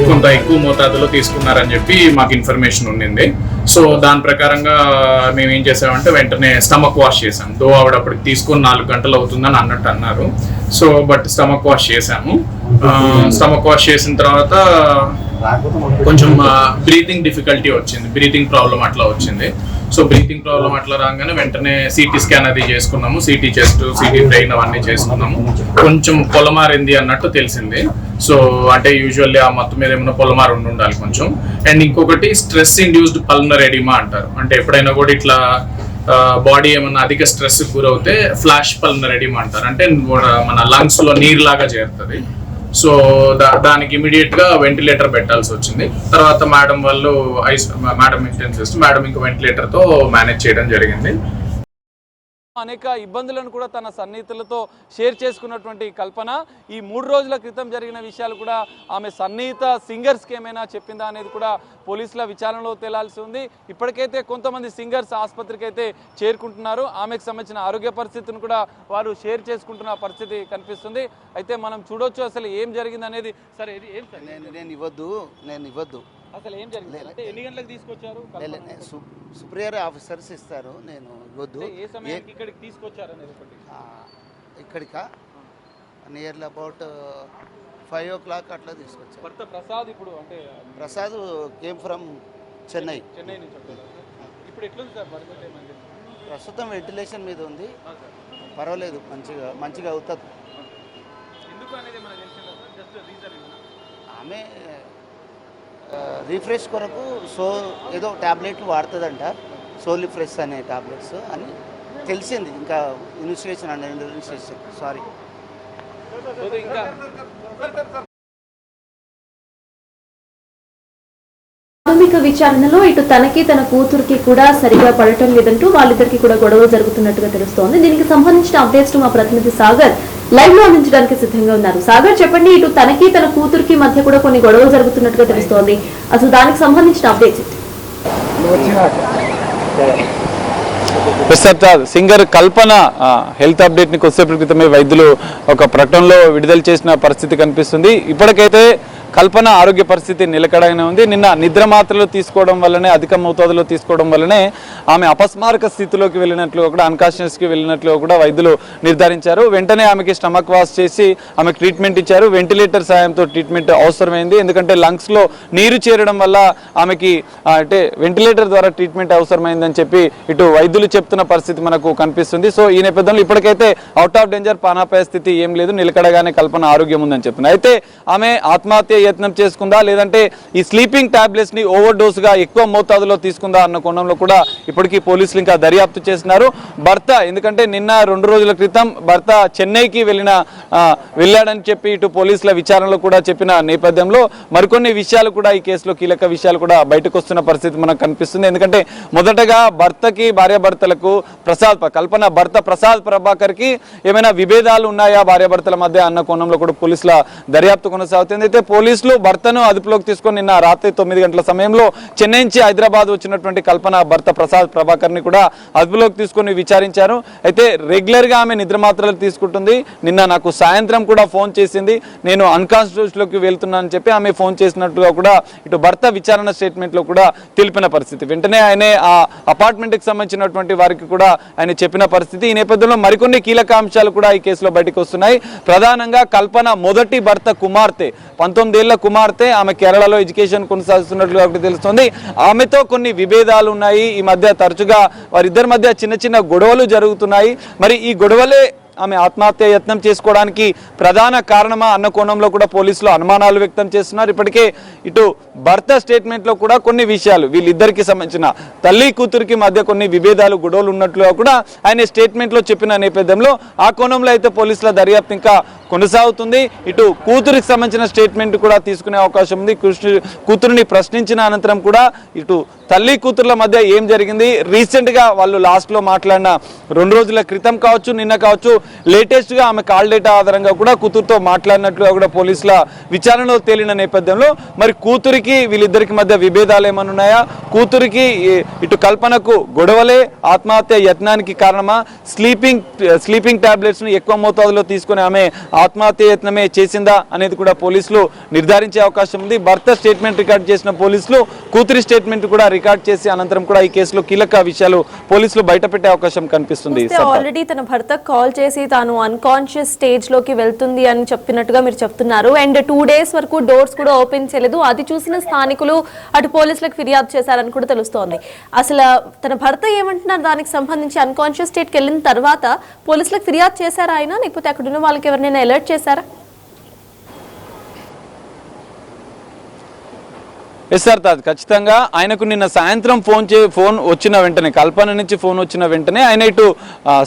కొంత ఎక్కువ మోతాదులో తీసుకున్నారని చెప్పి మాకు ఇన్ఫర్మేషన్ ఉండింది. సో దాని ప్రకారంగా మేము ఏం చేసామంటే వెంటనే స్టమక్ వాష్ చేసాం. దో ఆవిడ అప్పటికి తీసుకొని 4 గంటలు అవుతుందని అన్నట్టు అన్నారు. సో బట్ స్టమక్ వాష్ చేసాము. స్టమక్ వాష్ చేసిన తర్వాత కొంచెం బ్రీతింగ్ డిఫికల్టీ వచ్చింది, బ్రీతింగ్ ప్రాబ్లం అట్లా వచ్చింది. సో బ్రీతింగ్ ప్రాబ్లం అట్లా రాగానే వెంటనే సిటీ స్కాన్ అది చేసుకున్నాము, సిటీ చెస్ట్, సిటీ బ్రెయిన్ అవన్నీ చేసుకున్నాము. కొంచెం పొలమారింది అన్నట్టు తెలిసింది. సో అంటే యూజువల్లీ ఆ మొత్తం మీద ఏమైనా పొలమారు ఉండాలి కొంచెం. అండ్ ఇంకొకటి స్ట్రెస్ ఇండ్యూస్డ్ పల్మనరీ ఎడిమా అంటారు. అంటే ఎప్పుడైనా కూడా ఇట్లా బాడీ ఏమన్నా అధిక స్ట్రెస్ గురవుతే ఫ్లాష్ పల్మనరీ ఎడిమా అంటారు. అంటే మన లంగ్స్ లో నీరు లాగా చేరుతుంది. సో దానికి ఇమీడియట్ గా వెంటిలేటర్ పెట్టాల్సి వచ్చింది. తర్వాత మేడం వాళ్ళు మేడం ఇంటెన్సిస్ట్ మేడం ఇంకా వెంటిలేటర్ తో మేనేజ్ చేయడం జరిగింది. అనేక ఇబ్బందులను కూడా తన సన్నిహితులతో షేర్ చేసుకున్నటువంటి కల్పన ఈ 3 రోజుల క్రితం జరిగిన విషయాలు కూడా ఆమె సన్నిహిత సింగర్స్కి ఏమైనా చెప్పిందా అనేది కూడా పోలీసుల విచారణలో తేలాల్సి ఉంది. ఇప్పటికైతే కొంతమంది సింగర్స్ ఆసుపత్రికి అయితే చేరుకుంటున్నారు. ఆమెకు సంబంధించిన ఆరోగ్య పరిస్థితిని కూడా వారు షేర్ చేసుకుంటున్న పరిస్థితి కనిపిస్తుంది. అయితే మనం చూడొచ్చు అసలు ఏం జరిగింది అనేది. సరే ఏం సార్ నేను ఇవ్వద్దు అసలు ఏం జరిగింది అంటే ఎన్ని గంటలకు తీసుకొచ్చారు? సుప్రియర్ ఆఫీసర్స్ ఇస్తారు, నేను ఇవ్వద్దు. ఏ సమయానికి ఇక్కడికి తీసుకొచ్చారు అనేది ఒకటి. ఇక్కడికా నియర్లీ అబౌట్ 5 o'clock అట్లా తీసుకొచ్చారు. భర్త ప్రసాద్ ఇప్పుడు అంటే ప్రసాద్ కేమ్ ఫ్రమ్ చెన్నై నుంచి వచ్చారు. ఇప్పుడు ఎట్లుంది సార్ పరిస్థితి? ప్రస్తుతం వెంటిలేషన్ మీద ఉంది, పర్వాలేదు, మంచిగా అవుతుంది. ఎందుకు అనేది మనకు తెలిసిందా? జస్ట్ రీజన్ ఆమె రీఫ్రెష్ కొరకు ఏదో ట్యాబ్లెట్లు వాడుతుందంట, సోలిఫ్రెష్ అనే ట్యాబ్లెట్స్ అని తెలిసింది. ఇంకా ఇన్వెస్టిగేషన్ సారీ ఇంకా ప్రాథమిక విచారణలో ఇటు తనకి తన కూతురికి కూడా సరిగా పడటం లేదంటూ వాళ్ళిద్దరికి కూడా గొడవ జరుగుతున్నట్టుగా తెలుస్తోంది. దీనికి సంబంధించిన అప్డేట్స్ మా ప్రతినిధి సాగర్ లైవ్ లో అందించడానికి సిద్ధంగా ఉన్నారు. సాగర్, చెప్పండి, ఇటు తనకి తన కూతురికి మధ్య కూడా కొన్ని గొడవలు జరుగుతున్నట్టుగా తెలుస్తోంది. అసలు దానికి సంబంధించిన అప్డేట్స్ సింగర్ కల్పన హెల్త్ అప్డేట్ ని కొద్దిసేపటి క్రితమే వైద్యులు ఒక ప్రకటనలో విడుదల చేసిన పరిస్థితి కనిపిస్తుంది. ఇప్పటికైతే కల్పన ఆరోగ్య పరిస్థితి నిలకడగానే ఉంది. నిన్న నిద్ర మాత్రలు తీసుకోవడం వల్లనే, అధిక మోతాదులో తీసుకోవడం వల్లనే ఆమె అపస్మారక స్థితిలోకి వెళ్ళినట్లు కూడా, అన్కాన్షియస్కి వెళ్ళినట్లు కూడా వైద్యులు నిర్ధారించారు. వెంటనే ఆమెకి స్టమక్ వాష్ చేసి ఆమెకు ట్రీట్మెంట్ ఇచ్చారు. వెంటిలేటర్ సాయంతో ట్రీట్మెంట్ అవసరమైంది. ఎందుకంటే లంగ్స్లో నీరు చేరడం వల్ల ఆమెకి అంటే వెంటిలేటర్ ద్వారా ట్రీట్మెంట్ అవసరమైందని చెప్పి ఇటు వైద్యులు చెప్తున్న పరిస్థితి మనకు కనిపిస్తుంది. సో ఈ నేపథ్యంలో ఇప్పటికైతే అవుట్ ఆఫ్ డేంజర్, ప్రాణాపాయ స్థితి ఏం లేదు, నిలకడగానే కల్పన ఆరోగ్యం ఉందని చెప్తున్నారు. అయితే ఆమె ఆత్మహత్య యత్నం చేసుకుందా, లేదంటే ఈ స్లీపింగ్ టాబ్లెట్స్ ని ఓవర్ డోస్ గా ఎక్కువ మోతాదులో తీసుకుందా అన్న కోణంలో కూడా ఇప్పటికీ పోలీసులు ఇంకా దర్యాప్తు చేస్తున్నారు. భర్త ఎందుకంటే నిన్న 2 రోజుల క్రితం భర్త చెన్నైకి వెళ్ళాడని చెప్పి ఇటు పోలీసుల విచారణలో కూడా చెప్పిన నేపథ్యంలో మరికొన్ని విషయాలు కూడా ఈ కేసులో కీలక విషయాలు కూడా బయటకు వస్తున్న పరిస్థితి మనకు కనిపిస్తుంది. ఎందుకంటే మొదటగా భర్తకి, భార్యాభర్తలకు కల్పన భర్త ప్రసాద్ ప్రభాకర్ కి ఏమైనా విభేదాలు ఉన్నాయా భార్యాభర్తల మధ్య అన్న కోణంలో కూడా పోలీసుల దర్యాప్తు కొనసాగుతుంది. అయితే పోలీసులు భర్తను అదుపులోకి తీసుకొని నిన్న రాత్రి 9 గంటల సమయంలో చెన్నై నుంచి హైదరాబాద్ వచ్చినటువంటి కల్పన భర్త ప్రసాద్ ప్రభాకర్ ని కూడా అదుపులోకి తీసుకొని విచారించారు. అయితే రెగ్యులర్ గా ఆమె నిద్ర మాత్రలు తీసుకుంటుంది. నిన్న నాకు సాయంత్రం కూడా ఫోన్ చేసింది, నేను అన్కాన్షియస్ లోకి వెళ్తున్నానని చెప్పి ఆమె ఫోన్ చేసినట్టుగా కూడా ఇటు భర్త విచారణ స్టేట్మెంట్ లో కూడా తెలిపిన పరిస్థితి. వెంటనే ఆయన ఆ అపార్ట్మెంట్ కి సంబంధించినటువంటి వారికి కూడా ఆయన చెప్పిన పరిస్థితి. ఈ నేపథ్యంలో మరికొన్ని కీలక అంశాలు కూడా ఈ కేసులో బయటకు వస్తున్నాయి. ప్రధానంగా కల్పన మొదటి భర్త కుమార్తె, 19 ఏళ్ల కుమార్తె, ఆమె కేరళలో ఎడ్యుకేషన్ కొనసాగిస్తున్నట్లుగా తెలుస్తుంది. ఆమెతో కొన్ని విభేదాలు ఉన్నాయి. ఈ మధ్య తరచుగా వారిద్దరి మధ్య చిన్న చిన్న గొడవలు జరుగుతున్నాయి. మరి ఈ గొడవలే ఆమె ఆత్మహత్య యత్నం చేసుకోవడానికి ప్రధాన కారణమా అన్న కోణంలో కూడా పోలీసులు అనుమానాలు వ్యక్తం చేస్తున్నారు. ఇప్పటికే ఇటు భర్త స్టేట్మెంట్లో కూడా కొన్ని విషయాలు వీళ్ళిద్దరికి సంబంధించిన తల్లి కూతురికి మధ్య కొన్ని విభేదాలు, గొడవలు ఉన్నట్లుగా కూడా ఆయన స్టేట్మెంట్లో చెప్పిన నేపథ్యంలో ఆ కోణంలో అయితే పోలీసుల దర్యాప్తు ఇంకా కొనసాగుతుంది. ఇటు కూతురికి సంబంధించిన స్టేట్మెంట్ కూడా తీసుకునే అవకాశం ఉంది. కూతురిని ప్రశ్నించిన అనంతరం కూడా ఇటు తల్లి కూతుర్ల మధ్య ఏం జరిగింది, రీసెంట్గా వాళ్ళు లాస్ట్లో మాట్లాడిన 2 రోజుల క్రితం కావచ్చు, నిన్న కావచ్చు, లేటెస్ట్గా ఆమె కాల్ డేటా ఆధారంగా కూడా కూతురుతో మాట్లాడినట్లుగా కూడా పోలీసుల విచారణలో తేలిన నేపథ్యంలో మరి కూతురికి వీళ్ళిద్దరికి మధ్య విభేదాలు ఏమైనా ఉన్నాయా, కూతురికి ఇటు కల్పనకు గొడవలే ఆత్మహత్య యత్నానికి కారణమా, స్లీపింగ్ టాబ్లెట్స్ను ఎక్కువ మోతాదులో తీసుకుని ఆమె ఆత్మహత్య యత్నమే చేసిందా అనేది కూడా పోలీసులు నిర్ధారించే అవకాశం ఉంది. భర్త స్టేట్మెంట్ రికార్డ్ చేసిన పోలీసులు కూతురి స్టేట్మెంట్ కూడా రికార్డ్ చేసి అనంతరం కూడా ఈ కేసులో కీలక విషయాలు పోలీసులు బయటపెట్టే అవకాశం కనిపిస్తుంది. ఆల్రెడీ తన భర్త కాల్ చేసి తాను అన్కాన్షియస్ స్టేజ్ లోకి వెళ్తుంది అని చెప్పినట్టుగా మీరు చెప్తున్నారు. అండ్ 2 days వరకు డోర్స్ కూడా ఓపెన్ చేయలేదు. అది చూసిన స్థానికులు అటు పోలీసులకు ఫిర్యాదు చేశారని కూడా తెలుస్తోంది. అసలు తన భర్త ఏమంటున్నారు దానికి సంబంధించి, అన్కాన్షియస్ స్టేట్కి వెళ్ళిన తర్వాత పోలీసులకు ఫిర్యాదు చేశారా ఆయన, లేకపోతే అక్కడ ఉన్న వాళ్ళకి ఎవరినైనా అలర్ట్ చేశారా? ఎస్ సార్, ఖచ్చితంగా ఆయనకు నిన్న సాయంత్రం ఫోన్ వచ్చిన వెంటనే, కల్పన నుంచి ఫోన్ వచ్చిన వెంటనే ఆయన ఇటు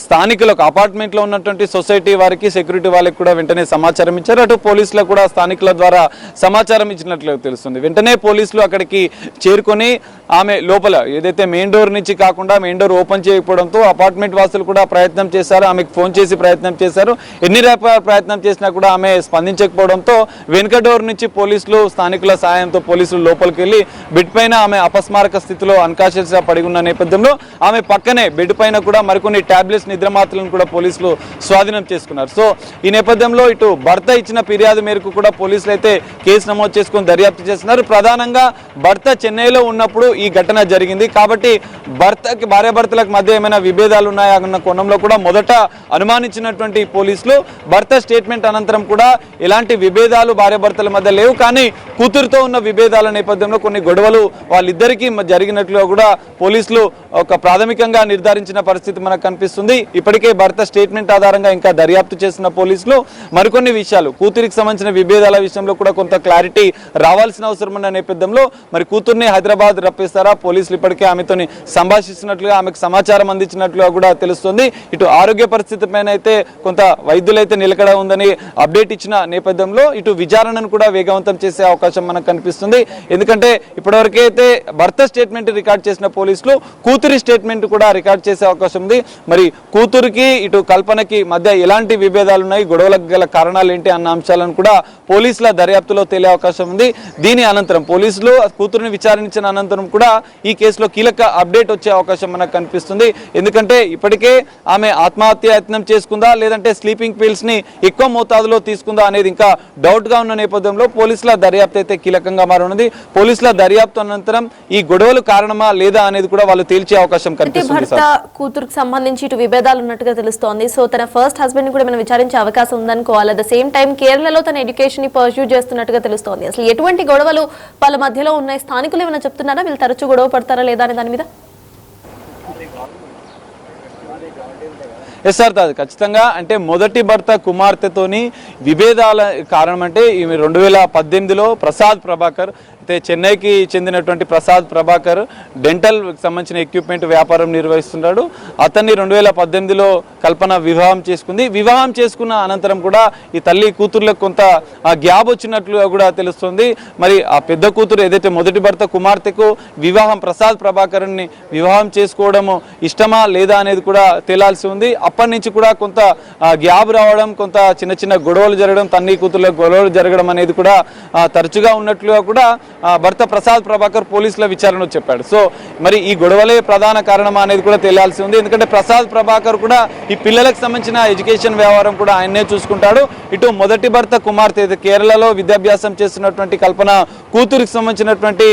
స్థానికులకు అపార్ట్మెంట్లో ఉన్నటువంటి సొసైటీ వారికి, సెక్యూరిటీ వాళ్ళకి కూడా వెంటనే సమాచారం ఇచ్చారు. అటు పోలీసులకు కూడా స్థానికుల ద్వారా సమాచారం ఇచ్చినట్లు తెలుస్తుంది. వెంటనే పోలీసులు అక్కడికి చేరుకొని ఆమె లోపల ఏదైతే మెయిన్ డోర్ నుంచి కాకుండా మెయిన్ డోర్ ఓపెన్ చేయకపోవడంతో అపార్ట్మెంట్ వాసులు కూడా ప్రయత్నం చేశారు, ఆమెకు ఫోన్ చేసి ప్రయత్నం చేశారు. ఎన్ని ప్రయత్నం చేసినా కూడా ఆమె స్పందించకపోవడంతో వెనుక డోర్ నుంచి పోలీసులు, స్థానికుల సాయంతో పోలీసులు లోపలికి వెళ్ళి బెడ్ పైన ఆమె అపస్మారక స్థితిలో అన్కాన్షియస్ గా పడి ఉన్న నేపథ్యంలో ఆమె పక్కనే బెడ్ పైన కూడా మరికొన్ని టాబ్లెట్స్, నిద్రమాత్రలను కూడా పోలీసులు స్వాధీనం చేసుకున్నారు. సో ఈ నేపథ్యంలో ఇటు భర్త ఇచ్చిన ఫిర్యాదు మేరకు కూడా పోలీసులు అయితే కేసు నమోదు చేసుకుని దర్యాప్తు చేస్తున్నారు. ప్రధానంగా భర్త చెన్నైలో ఉన్నప్పుడు ఈ ఘటన జరిగింది కాబట్టి భార్యాభర్తలకు మధ్య ఏమైనా విభేదాలు ఉన్నాయా అన్న కోణంలో కూడా మొదట అనుమానించినటువంటి పోలీసులు భర్త స్టేట్మెంట్ అనంతరం కూడా ఎలాంటి విభేదాలు భార్యాభర్తల మధ్య లేవు, కానీ కూతురుతో ఉన్న విభేదాల నేపథ్యంలో కొన్ని గొడవలు వాళ్ళిద్దరికీ జరిగినట్లుగా కూడా పోలీసులు ఒక ప్రాథమికంగా నిర్ధారించిన పరిస్థితి మనకు కనిపిస్తుంది. ఇప్పటికే భర్త స్టేట్మెంట్ ఆధారంగా ఇంకా దర్యాప్తు చేసిన పోలీసులు మరికొన్ని విషయాలు, కూతురికి సంబంధించిన విభేదాల విషయంలో కూడా కొంత క్లారిటీ రావాల్సిన అవసరం ఉన్న నేపథ్యంలో మరి కూతుర్ని హైదరాబాద్ రప్పిస్తారా, పోలీసులు ఇప్పటికే ఆమెతోని సంభాషిస్తున్నట్లుగా, ఆమెకు సమాచారం అందించినట్లుగా కూడా తెలుస్తుంది. ఇటు ఆరోగ్య పరిస్థితి పైన అయితే కొంత వైద్యులైతే నిలకడ ఉందని అప్డేట్ ఇచ్చిన నేపథ్యంలో ఇటు విచారణను కూడా వేగవంతం చేసే అవకాశం మనకు కనిపిస్తుంది. ఎందుకంటే ఇప్పటివరకైతే భర్త స్టేట్మెంట్ రికార్డ్ చేసిన పోలీసులు కూతురి స్టేట్మెంట్ కూడా రికార్డ్ చేసే అవకాశం ఉంది. మరి కూతురికి ఇటు కల్పనకి మధ్య ఎలాంటి విభేదాలు ఉన్నాయి, గొడవలకు గల కారణాలు ఏంటి అన్న అంశాలను కూడా పోలీసుల దర్యాప్తులో తేలే అవకాశం ఉంది. దీని అనంతరం పోలీసులు కూతురుని విచారించిన అనంతరం కూడా ఈ కేసులో కీలక అప్డేట్ వచ్చే అవకాశం మనకు కనిపిస్తుంది. ఎందుకంటే ఇప్పటికే ఆమె ఆత్మహత్య యత్నం చేసుకుందా లేదంటే స్లీపింగ్ పిల్స్ ని ఎక్కువ మోతాదులో తీసుకుందా అనేది ఇంకా డౌట్ గా ఉన్న నేపథ్యంలో పోలీసుల దర్యాప్తు అయితే కీలకంగా మారనుంది. పోలీసుల దర్యాప్తు అనంతరం ఈ గొడవలు కారణమా లేదా అనేది కూడా వాళ్ళు తేల్చే అవకాశం కనిపిస్తుంది. భర్త కూతురుకు సంబంధించి ఇటు విభేదాలు ఉన్నట్టుగా తెలుస్తోంది. సో తన ఫస్ట్ హస్బెండ్ కూడా మనం విచారించే అవకాశం ఉందనుకోవాలి. అట్ ద సేమ్ టైం కేరళలో తన ఎడ్యుకేషన్ ని పర్స్యూ చేస్తున్నట్టుగా తెలుస్తోంది. అసలు ఎటువంటి గొడవలు వాళ్ళ మధ్యలో ఉన్నాయి, స్థానికులు ఏమైనా చెప్తున్నారా, వీళ్ళు తరచూ గొడవ పడతారా లేదా అనే దాని మీద? ఎస్ సార్, ఖచ్చితంగా అంటే మొదటి భర్త కుమార్తెతోని విభేదాల కారణం అంటే ఈమె 2018లో ప్రసాద్ ప్రభాకర్, అయితే చెన్నైకి చెందినటువంటి ప్రసాద్ ప్రభాకర్ డెంటల్ సంబంధించిన ఎక్విప్మెంట్ వ్యాపారం నిర్వహిస్తున్నాడు. అతన్ని 2018లో కల్పన వివాహం చేసుకుంది. వివాహం చేసుకున్న అనంతరం కూడా ఈ తల్లి కూతుర్లకు కొంత గ్యాప్ వచ్చినట్లుగా కూడా తెలుస్తుంది. మరి ఆ పెద్ద కూతురు ఏదైతే మొదటి భర్త కుమార్తెకు వివాహం ప్రసాద్ ప్రభాకర్ని వివాహం చేసుకోవడము ఇష్టమా లేదా అనేది కూడా తేలాల్సి ఉంది. అప్పటి నుంచి కూడా కొంత గ్యాప్ రావడం, కొంత చిన్న చిన్న గొడవలు జరగడం, తల్లి కూతుర్లకు గొడవలు జరగడం అనేది కూడా తరచుగా ఉన్నట్లుగా కూడా భర్త ప్రసాద్ ప్రభాకర్ పోలీసుల విచారణలో చెప్పాడు. సో మరి ఈ గొడవలే ప్రధాన కారణం అనేది కూడా తెలియాల్సి ఉంది. ఎందుకంటే ప్రసాద్ ప్రభాకర్ కూడా ఈ పిల్లలకు సంబంధించిన ఎడ్యుకేషన్ వ్యవహారం కూడా ఆయనే చూసుకుంటాడు. ఇటు మొదటి భర్త కుమార్తె కేరళలో విద్యాభ్యాసం చేస్తున్నటువంటి కల్పన కూతురికి సంబంధించినటువంటి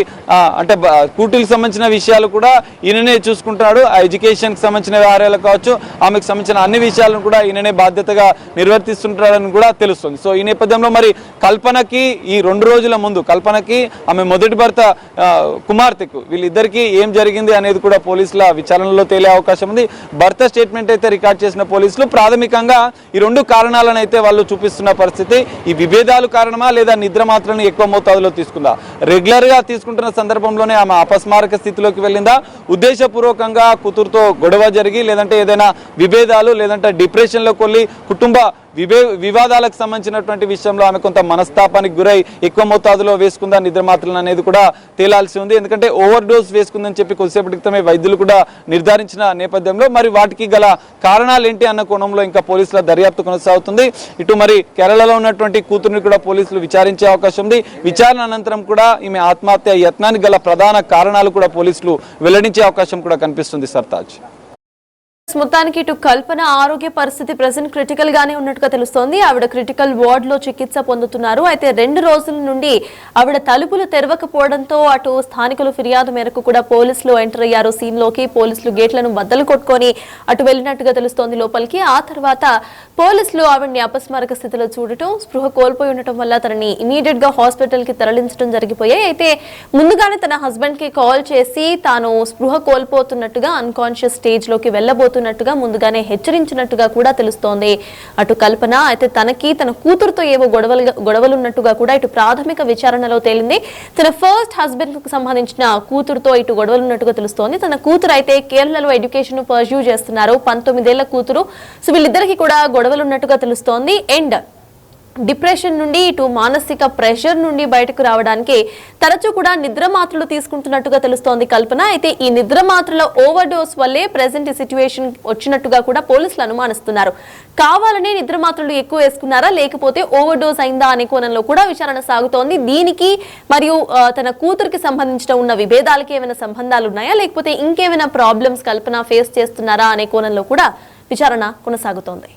అంటే కూతురికి సంబంధించిన విషయాలు కూడా ఈయననే చూసుకుంటాడు. ఆ ఎడ్యుకేషన్కి సంబంధించిన వ్యవహారాలు కావచ్చు, ఆమెకు సంబంధించిన అన్ని విషయాలను కూడా ఈయననే బాధ్యతగా నిర్వర్తిస్తుంటాడని కూడా తెలుస్తుంది. సో ఈ నేపథ్యంలో మరి కల్పనకి ఈ 2 రోజుల ముందు కల్పనకి ఆమె మొదటి భర్త కుమార్తెకు వీళ్ళిద్దరికీ ఏం జరిగింది అనేది కూడా పోలీసుల విచారణలో తేలే అవకాశం ఉంది. భర్త స్టేట్మెంట్ అయితే రికార్డ్ చేసిన పోలీసులు ప్రాథమికంగా ఈ 2 కారణాలను అయితే వాళ్ళు చూపిస్తున్న పరిస్థితి. ఈ విభేదాలు కారణమా లేదా నిద్ర మాత్రం ఎక్కువ మోతాదులో తీసుకుందా, రెగ్యులర్ గా తీసుకుంటున్న సందర్భంలోనే ఆమె అపస్మారక స్థితిలోకి వెళ్ళిందా, ఉద్దేశపూర్వకంగా కూతురుతో గొడవ జరిగి లేదంటే ఏదైనా విభేదాలు లేదంటే డిప్రెషన్లోకి వెళ్ళి కుటుంబ వివాదాలకు సంబంధించినటువంటి విషయంలో ఆమె కొంత మనస్తాపానికి గురై ఎక్కువ మోతాదులో వేసుకుందా నిద్ర మాత్రలు అనేది కూడా తేలాల్సి ఉంది. ఎందుకంటే ఓవర్ డోస్ వేసుకుందని చెప్పి కొద్దిసేపటి క్రితమే వైద్యులు కూడా నిర్ధారించిన నేపథ్యంలో మరి వాటికి గల కారణాలు ఏంటి అన్న కోణంలో ఇంకా పోలీసుల దర్యాప్తు కొనసాగుతుంది. ఇటు మరి కేరళలో ఉన్నటువంటి కూతురుని కూడా పోలీసులు విచారించే అవకాశం ఉంది. విచారణ అనంతరం కూడా ఈమె ఆత్మహత్య యత్నానికి గల ప్రధాన కారణాలు కూడా పోలీసులు వెల్లడించే అవకాశం కూడా కనిపిస్తుంది. సర్తాజ్, మొత్తానికి ఇటు కల్పన ఆరోగ్య పరిస్థితి ప్రెసెంట్ క్రిటికల్ గానే ఉన్నట్టుగా తెలుస్తోంది. ఆవిడ క్రిటికల్ వార్డ్ లో చికిత్స పొందుతున్నారు. అయితే 2 రోజుల నుండి ఆవిడ తలుపులు తెరవకపోవడంతో అటు స్థానికులు ఫిర్యాదు మేరకు కూడా పోలీసులు ఎంటర్ అయ్యారు సీన్ లోకి. పోలీసులు గేట్లను బద్దలు కొట్టుకొని అటు వెళ్ళినట్టుగా తెలుస్తోంది లోపలికి. ఆ తర్వాత పోలీసులు ఆవిడని అపస్మారక స్థితిలో చూడటం, స్పృహ కోల్పోయి ఉండటం వల్ల తనని ఇమీడియట్ గా హాస్పిటల్ కి తరలించడం జరిగిపోయాయి. అయితే ముందుగానే తన హస్బెండ్ కి కాల్ చేసి తాను స్పృహ కోల్పోతున్నట్టుగా అన్కాన్షియస్ స్టేజ్ లోకి వెళ్ళబోతున్నట్టుగా ముందుగానే హెచ్చరించినట్టుగా కూడా తెలుస్తోంది అటు కల్పన. అయితే తనకి తన కూతురుతో ఏవో గొడవలున్నట్టుగా కూడా ఇటు ప్రాథమిక విచారణలో తేలింది. తన ఫస్ట్ హస్బెండ్ కు సంబంధించిన కూతురుతో ఇటు గొడవలున్నట్టుగా తెలుస్తోంది. తన కూతురు అయితే కేరళలో ఎడ్యుకేషన్ పర్స్యూ చేస్తున్నారు, 19 ఏళ్ల కూతురు. సో వీళ్ళిద్దరికి కూడా గొడవలున్నట్టుగా తెలుస్తోంది. అండ్ డిప్రెషన్ నుండి ఇటు మానసిక ప్రెషర్ నుండి బయటకు రావడానికి తరచూ కూడా నిద్ర మాత్రలు తీసుకుంటున్నట్టుగా తెలుస్తోంది కల్పన. అయితే ఈ నిద్ర మాత్రల ఓవర్ డోస్ వల్లే ప్రెసెంట్ సిచ్యువేషన్ వచ్చినట్టుగా కూడా పోలీసులు అనుమానిస్తున్నారు. కావాలనే నిద్ర మాత్రలు ఎక్కువ వేసుకున్నారా లేకపోతే ఓవర్ డోస్ అయిందా అనే కోణంలో కూడా విచారణ సాగుతోంది. దీనికి మరియు తన కూతురికి సంబంధించిన ఉన్న విభేదాలకి ఏమైనా సంబంధాలు ఉన్నాయా లేకపోతే ఇంకేమైనా ప్రాబ్లమ్స్ కల్పన ఫేస్ చేస్తున్నారా అనే కోణంలో కూడా విచారణ కొనసాగుతోంది.